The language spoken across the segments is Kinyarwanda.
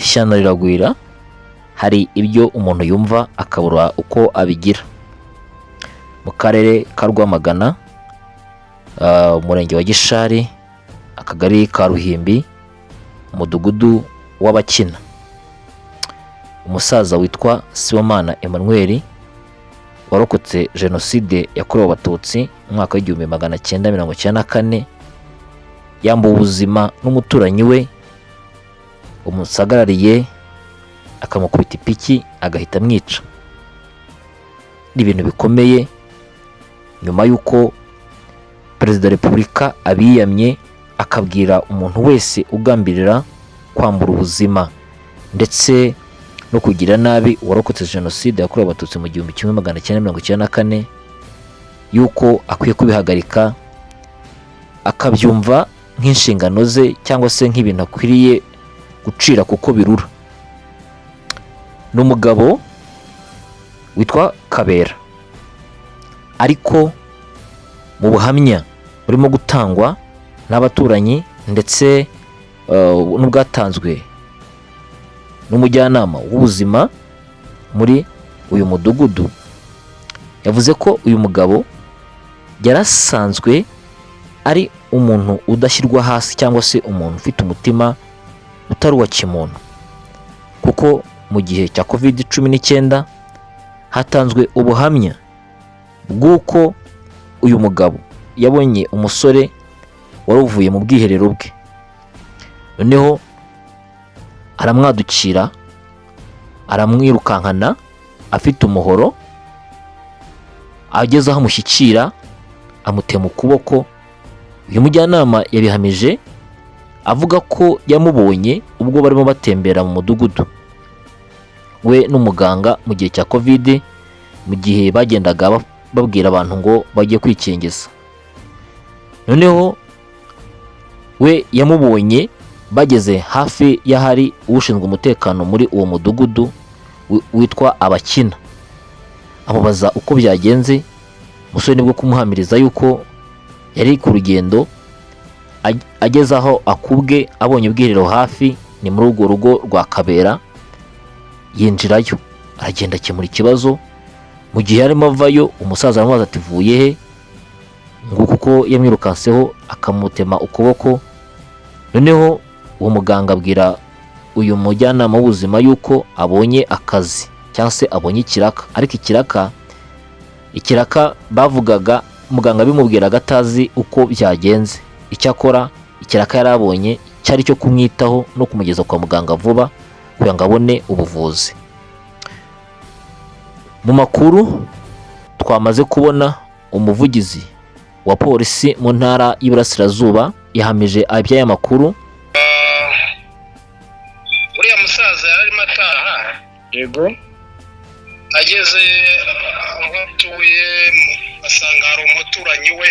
ishyano riragwira, hari ibyo umuntu yumva akabura uko abigira. Mu karere ka Rwamagana, umurenge wa Gishari, akagari ka Ruhimbi, umudugudu w'Abakina, umusaza witwa Sibomana Emmanuel warokotse jenoside yakorewe abatutsi mu mwaka w'1994 yambuwe ubuzima n'umuturanyi we umusagarariye akamukubita ipiki agahita amwica. Ni ibintu bikomeye nyuma y'uko Perezida wa Repubulika abiyamye akabwira umuntu wese ugambirira kwambura ubuzima ndetse no kugira nabi warokotse jenoside yakorewe abatutsi mu 1994 yuko akwiye kubihagarika akabyumva nk'inshingano ze cyangwa se nk'ibintu akwiriye gucira kuko birura. N'umugabo witwa Kabera, ariko mu buhamya burimo gutangwa n'abaturanyi ndetse n'ubwatanzwe n'umujyanama w'ubuzima muri uyu mudugudu, yavuze ko uyu mugabo yarasanzwe ari umuntu udashyirwa hasi cyangwa se umuntu ufite umutima utari uwa kimuntu, kuko mu gihe cya COVID-19 hatanzwe ubuhamya bw'uko uyu mugabo yabonye umusore wari uvuye mu bwiherero bwe, noneho aramwadukira aramwirukankana afite umuhoro, ageze aho amushyikira amutema ukuboko. Uyu mujyanama yabihamije avuga ko yamubonye ubwo barimo batembera mu mudugudu we n'umuganga mu gihe cya COVID, mu gihe bagendaga babwira abantu ngo bajye kwikingiza. Noneho we yamubonye bageze hafi y'ahari ushinzwe umutekano muri uwo mudugudu witwa Abakina, amubaza uko byagenze. Umusore nibwo kumuhamiriza yuko yari ku rugendo, ageze aho akubwe abonye ubwiriro hafi ni muri urwo rugo rwa Kabera, yinjirayo aragenda akemura ikibazo. Mu gihe yarimo avayo umusaza aramubaza ati vuye he, ngo kuko yamwirukanseho akamutema ukuboko. Noneho uwo muganga abwira uyu mujyanama w'ubuzima yuko abonye akazi cyangwa se abonye ikiraka, ariko ikiraka bavugaga muganga bimubwiraga atazi uko byagenze. Icyakora ikiraka yarabonye cyari cyo kumwitaho no kumugeza kwa muganga vuba kugira ngo abone ubuvuzi. Mu makuru twamaze kubona, umuvugizi wa polisi mu ntara y'Iburasirazuba yahamije iby'aya makuru. Uriya musaza yararimo ataha, yego, ageze aho atuye asanga hari umuturanyi we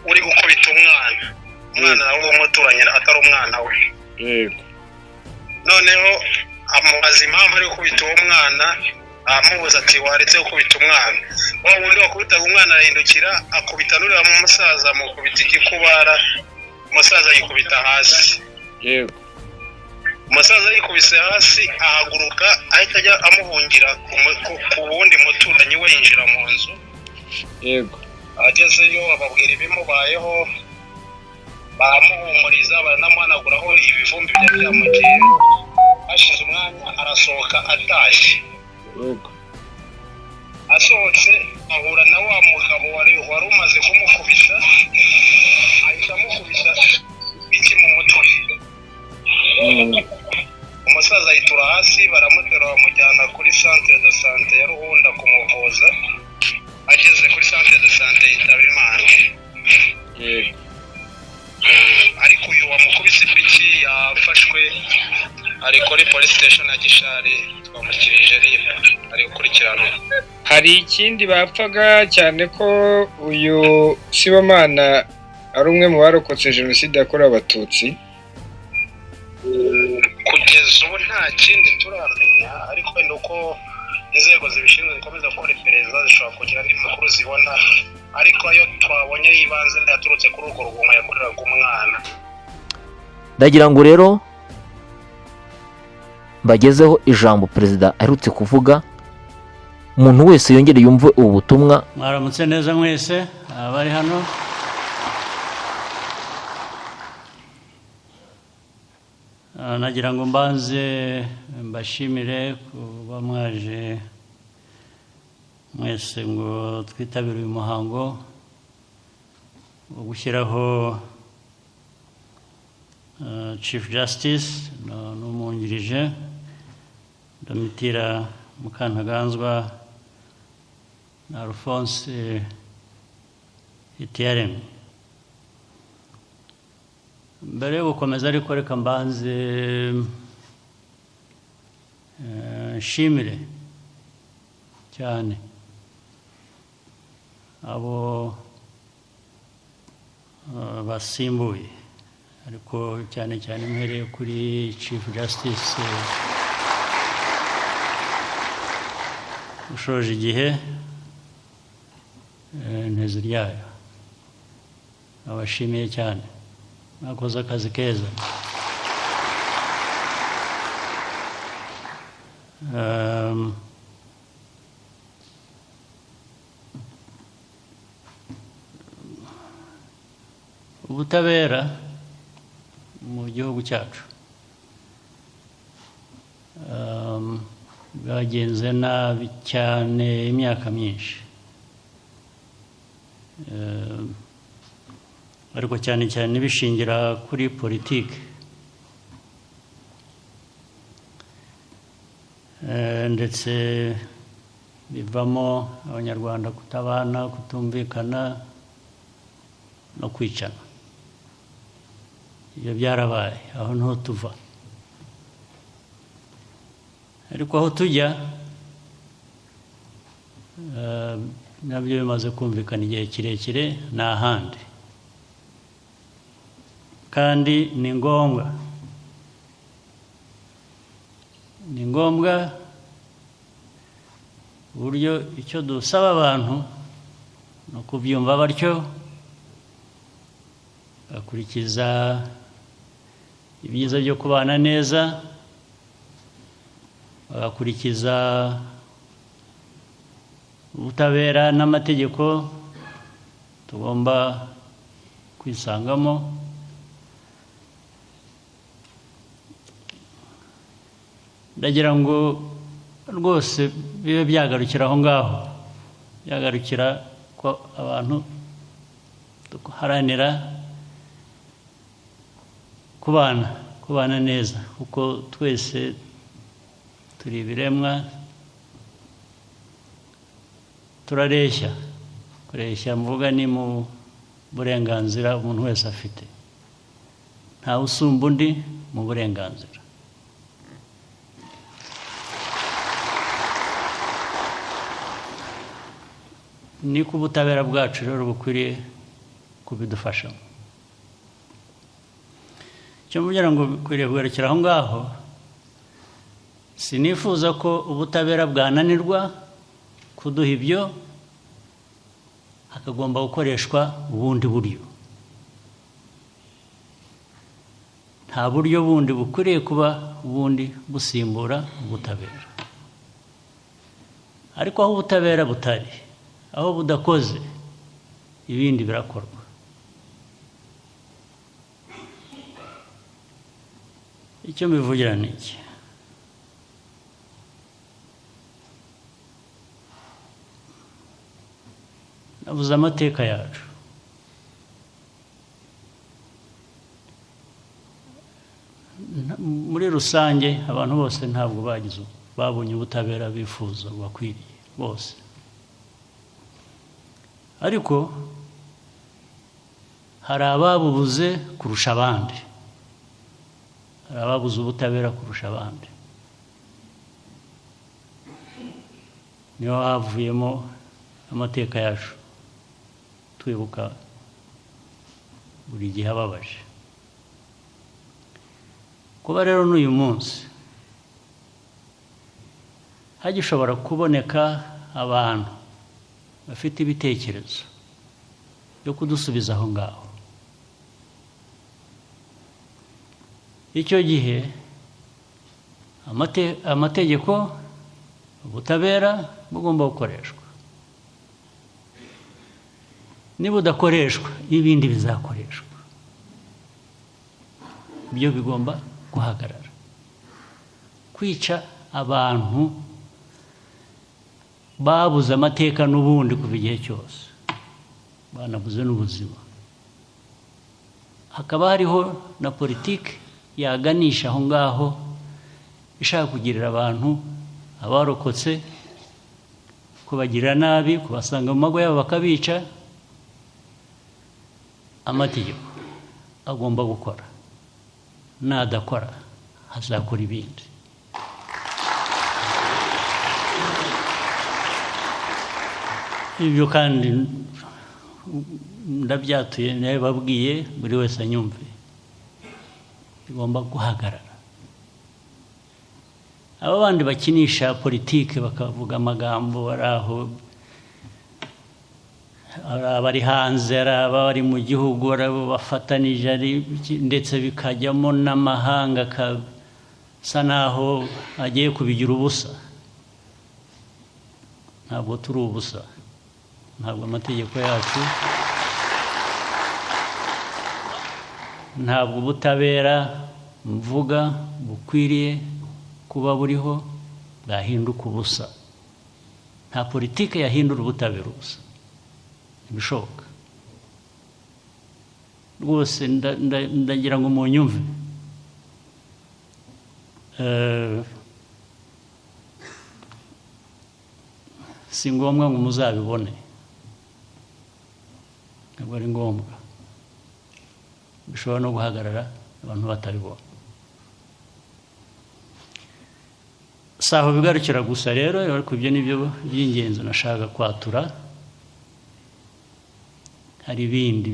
uri gukubita umwana nawe umuturanyi atari umwana we. yego, Noneho amubaza impamvu ari gukubita uwo mwana, amubuza ati waretse gukubita umwana. Wa wundi wakubitaga umwana arahindukira akubita n'uriya mu musaza, amukubita igikubara, umusaza yikubita hasi. yego, Umusaza yikubise hasi ahaguruka ahita ajya amuhungira ku wundi muturanyi we, yinjira mu nzu. yego, Agezeyo ababwira ibimubayeho, baramuhumuriza baranamuhanaguraho ibivumbi byari byamugiye. Hashize umwanya arasohoka atashye. yego, Asohotse ahura na wa mugabo wari umaze kumukubisa, ahita amukubisa iki mu mutwe. Umusaza yitura hasi, baramuterura bamujyana kuri centre de santé ya Ruhunda kumuvuza. Ageze kuri centre de santé yitaba Imana. yego. Ariko uyu wamukubise ipiki yafashwe ari kuri police station ya Gishari, twamushyikirije ari gukurikirana. Hari ikindi bapfaga cyane ko uyu Sibomana ari umwe mu barokotse jenoside yakorewe abatutsi? Kugeza ubu nta kindi turamenya, ariko wenda uko inzego zibishinzwe zikomeza gukora iperereza zishobora kugira andi makuru zibona, ariko ayo twabonye yibanze yaturutse kuri urwo rugomo yakoreraga umwana. Ndagira ngo rero mbagezeho ijambo perezida aherutse kuvuga, umuntu wese yongere yumve ubu butumwa. Mwaramutse neza mwese abari hano. Nagira ngo mbanze mbashimire kuba mwaje mwese ngo twitabire uyu muhango wo gushyiraho Chief Justice n'umwungirije Domitira Mukantaganzwa na Alphonse Etiarem. Mbere yo gukomeza ariko reka mbanze nshimire cyane abo basimbuye, ariko cyane cyane mpereye kuri Chief Justice ushoje igihe Nteziryayo. Abashimiye cyane, mwakoze akazi keza. Ubutabera mu gihugu cyacu bwagenze nabi cyane imyaka myinshi, ariko cyane cyane bishingira kuri politiki, ndetse bivamo abanyarwanda kutabana, kutumvikana no kwicana. Ibyo byarabaye, aho niho tuva. Ariko aho tujya nabyo bimaze kumvikana igihe kirekire, ni ahandi, kandi ni ngombwa uburyo icyo dusaba abantu no kubyumva batyo, bakurikiza ibyiza byo kubana neza, bagakurikiza ubutabera n'amategeko tugomba kwisangamo. Ndagira ngo rwose bibe byagarukira aho ngaho, byagarukira ko abantu duharanira kubana neza, kuko twese turi ibiremwa, turareshya. Kureshya mvuga ni mu burenganzira umuntu wese afite, ntawe usumba undi mu burenganzira. Niko ubutabera bwacu rero bukwiriye kubidufashamo. Icyo mvugira ngo bikwiriye kugarukira aho ngaho, sinifuza ko ubutabera bwananirwa kuduha ibyo, hakagomba gukoreshwa ubundi buryo. Nta buryo bundi bukwiriye kuba ubundi busimbura ubutabera. Ariko aho ubutabera butari, aho budakoze, ibindi birakorwa. Icyo mbivugira ni iki: navuze amateka yacu. Muri rusange abantu bose ntabwo babonye ubutabera bifuza bakwiriye bose, ariko hari ababubuze kurusha abandi, hari ababuze ubutabera kurusha abandi. Niyo havuyemo amateka yacu twibuka buri gihe ababaje. Kuba rero n'uyu munsi hagishobora kuboneka abantu bafite ibitekerezo byo kudusubiza aho ngaho, icyo gihe amategeko ubutabera bugomba gukoreshwa. Niba udakoreshwa ibindi bizakoreshwa, ibyo bigomba guhagarara. Kwica abantu babuze amateka n'ubundi kuva igihe cyose, banabuze n'ubuzima, hakaba hariho na politiki yaganisha aho ngaho ishaka kugirira abantu abarokotse, kubagirira nabi, kubasanga mu mago yabo bakabica. Amategeko agomba gukora, nadakora hazakora ibindi. Ibyo kandi ndabyatuye nababwiye buri wese anyumve, bigomba guhagarara. Aba bandi bakinisha politiki bakavuga amagambo ari aho, abari hanze, abari mu gihugu, bafatanije, ndetse bikajyamo n'amahanga akasa naho agiye kubigira ubusa. Ntabwo turi ubusa, ntabwo amategeko yacu, ntabwo ubutabera mvuga bukwiriye kuba buriho bwahinduka ubusa. Nta politiki yahindura ubutabera ubusa, ntibishoboka rwose. Ndagira ngo munyumve, si ngombwa ngo muzabibone, ntabwo ari ngombwa, bishobora no guhagarara abantu batabibona. Si aho bigarukira gusa rero, ariko ibyo ni byo by'ingenzi nashaka kwatura. Hari ibindi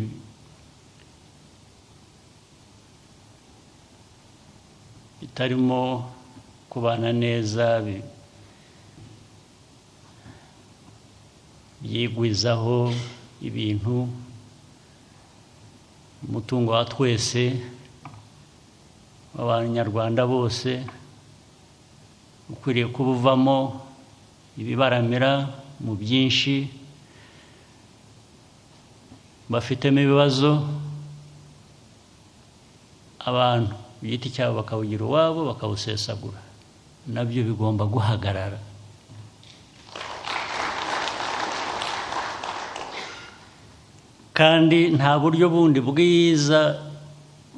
bitarimo kubana neza, byigwizaho ibintu, umutungo wa twese w'abanyarwanda bose ukwiriye kubuvamo ibibaramira mu byinshi, bafitemo ibibazo, abantu ku giti cyabo bakawugira uwabo bakawusesagura. Nabyo bigomba guhagarara. Kandi nta buryo bundi bwiza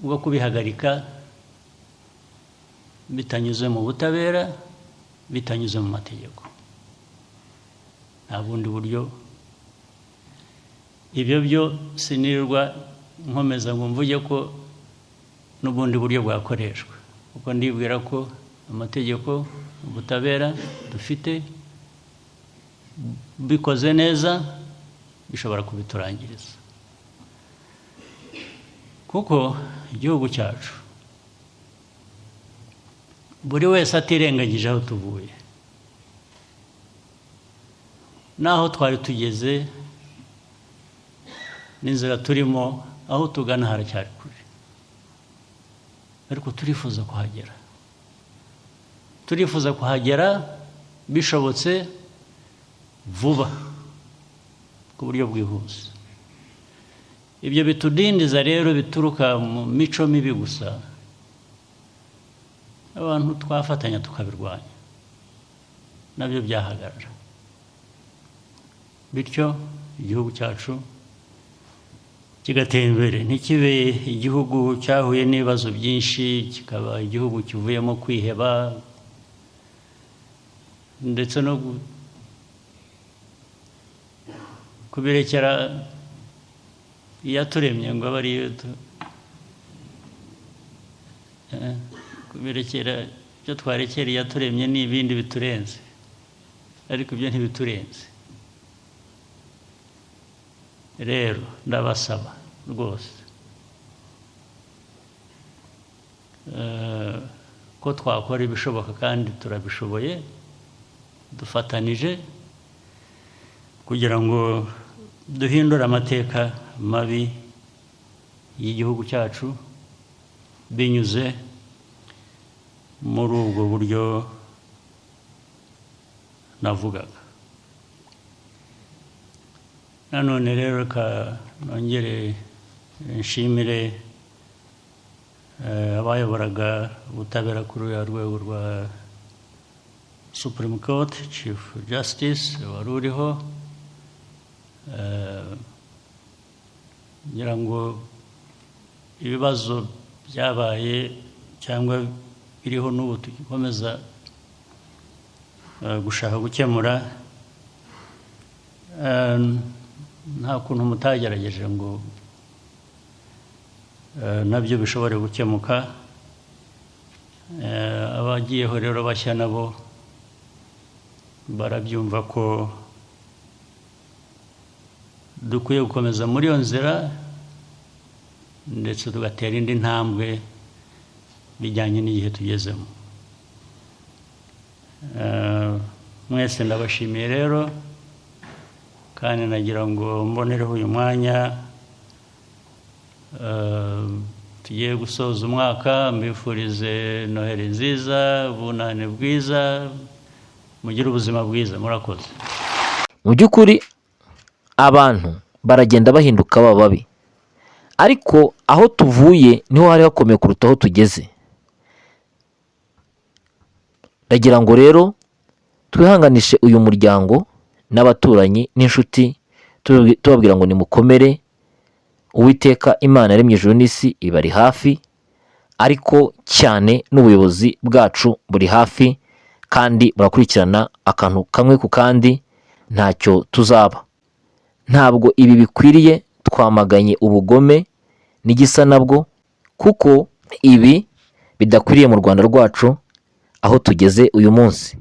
bwo kubihagarika bitanyuze mu butabera, bitanyuze mu mategeko. Nta bundi buryo. Ibyo byo sinirirwa nkomeza ngo mvuge ko n'ubundi buryo bwakoreshwa, kuko ndibwira ko amategeko, ubutabera dufite bikoze neza bishobora kubiturangiriza. Kuko igihugu cyacu buri wese atirengagije aho tuvuye n'aho twari tugeze n'inzira turimo, aho tugana haracyari kure, ariko turifuza kuhagera. Turifuza kuhagera bishobotse vuba, ku buryo bwihuse. Ibyo bitudindiza rero bituruka mu mico mibi gusa, abantu twafatanya tukabirwanya, nabyo byahagarara. Bityo igihugu cyacu kigatera imbere, ntikibe igihugu cyahuye n'ibibazo byinshi kikaba igihugu kivuyemo kwiheba ndetse no kubirekera iyaturemye ngo abe ariyo kubirekera ibyo twarekera iyaturemye n'ibindi biturenze, ariko ibyo ntibiturenze. Rero ndabasaba rwose ko twakora ibishoboka, kandi turabishoboye dufatanije, kugira ngo duhindure amateka mabi y'igihugu cyacu binyuze muri ubwo buryo navugaga. Nanone rero reka nongere nshimire abayoboraga ubutabera kuri uriya rwego rwa Supreme Court, Chief Justice wari uriho, ngira ngo ibibazo byabaye cyangwa biriho n'ubu tugikomeza gushaka gukemura, nta kuntu mutagerageje ngo nabyo bishobore gukemuka. Abagiyeho rero bashya nabo barabyumva ko dukwiye gukomeza muri iyo nzira ndetse tugatera indi ntambwe bijyanye n'igihe tugezemo. Mwese ndabashimiye rero, kandi nagira ngo mbonereho uyu mwanya tugiye gusoza umwaka, mbifurize Noheli nziza, ubunane bwiza, mugire ubuzima bwiza. Murakoze. Mu by'ukuri abantu baragenda bahinduka baba babi, ariko aho tuvuye niho hari hakomeye kuruta aho tugeze. Ndagira ngo rero twihanganishe uyu muryango n'abaturanyi n'inshuti, tubabwira ngo nimukomere, Uwiteka Imana yaremye ijuru n'isi ibari hafi, ariko cyane n'ubuyobozi bwacu buri hafi, kandi burakurikirana akantu kamwe ku kandi, ntacyo tuzaba. Ntabwo ibi bikwiriye, twamaganye ubugome n'igisa nabwo, kuko ibi bidakwiriye mu Rwanda rwacu aho tugeze uyu munsi.